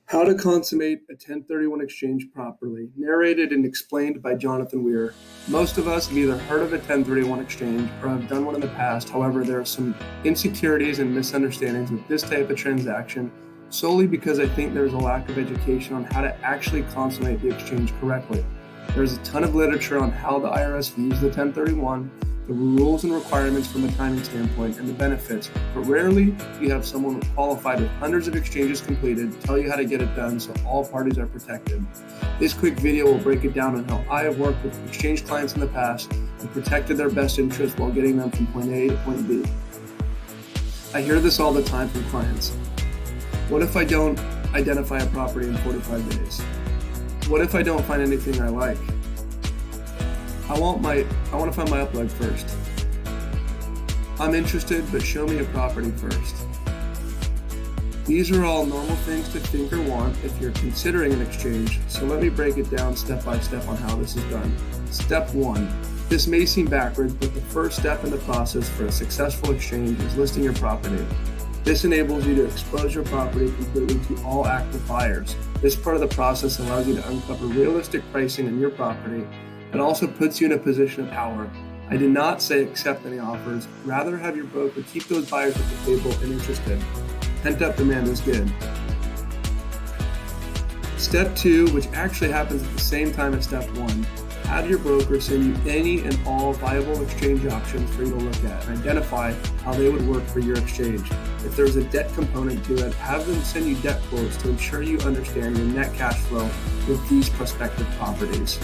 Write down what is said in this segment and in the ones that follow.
How to Consummate a 1031 Exchange Properly, narrated and explained by Jonathan Weir. Most of us have either heard of a 1031 exchange or have done one in the past. However, there are some insecurities and misunderstandings with this type of transaction solely because I think there's a lack of education on how to actually consummate the exchange correctly. There's a ton of literature on how the IRS views the 1031, the rules and requirements from a timing standpoint, and the benefits, but rarely do you have someone qualified with hundreds of exchanges completed tell you how to get it done so all parties are protected. This quick video will break it down on how I have worked with exchange clients in the past and protected their best interest while getting them from point A to point B. I hear this all the time from clients. What if I don't identify a property in 45 days? What if I don't find anything I like? I want to find my upleg first. I'm interested, but show me a property first. These are all normal things to think or want if you're considering an exchange, so let me break it down step by step on how this is done. Step 1. This may seem backwards, but the first step in the process for a successful exchange is listing your property. This enables you to expose your property completely to all active buyers. This part of the process allows you to uncover realistic pricing on your property. It also puts you in a position of power. I did not say accept any offers, rather have your broker keep those buyers at the table and interested. Pent-up demand is good. Step 2, which actually happens at the same time as step 1, have your broker send you any and all viable exchange options for you to look at and identify how they would work for your exchange. If there's a debt component to it, have them send you debt quotes to ensure you understand your net cash flow with these prospective properties.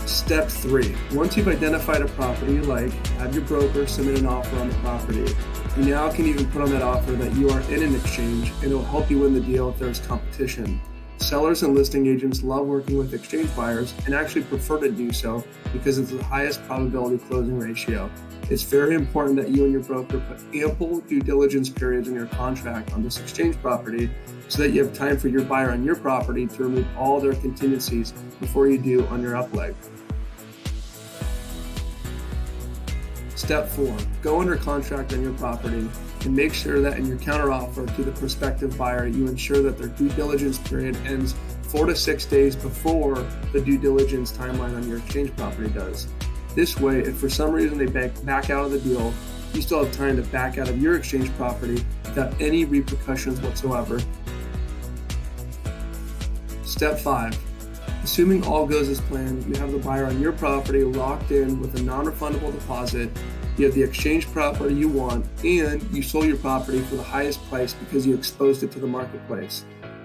Step 3. Once you've identified a property you like, have your broker submit an offer on the property. You now can even put on that offer that you are in an exchange, and it will help you win the deal if there's competition. Sellers and listing agents love working with exchange buyers and actually prefer to do so because it's the highest probability closing ratio. It's very important that you and your broker put ample due diligence periods in your contract on this exchange property so that you have time for your buyer on your property to remove all their contingencies before you do on your upleg. Step 4. Go under contract on your property and make sure that in your counteroffer to the prospective buyer, you ensure that their due diligence period ends 4 to 6 days before the due diligence timeline on your exchange property does. This way, if for some reason they back out of the deal, you still have time to back out of your exchange property without any repercussions whatsoever. Step 5. Assuming all goes as planned, you have the buyer on your property locked in with a non-refundable deposit, you have the exchange property you want, and you sold your property for the highest price because you exposed it to the marketplace.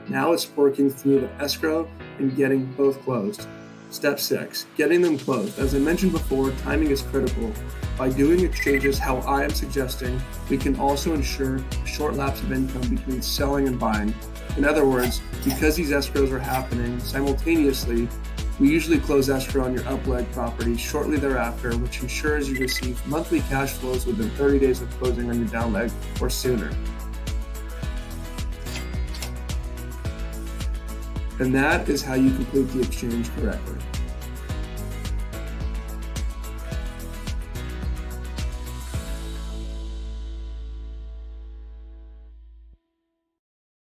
Now it's working through the escrow and getting both closed. Step 6. Getting them closed. As I mentioned before, timing is critical. By doing exchanges how I am suggesting, we can also ensure a short lapse of income between selling and buying. In other words, because these escrows are happening simultaneously, we usually close escrow on your upleg property shortly thereafter, which ensures you receive monthly cash flows within 30 days of closing on your downleg or sooner. And that is how you complete the exchange correctly.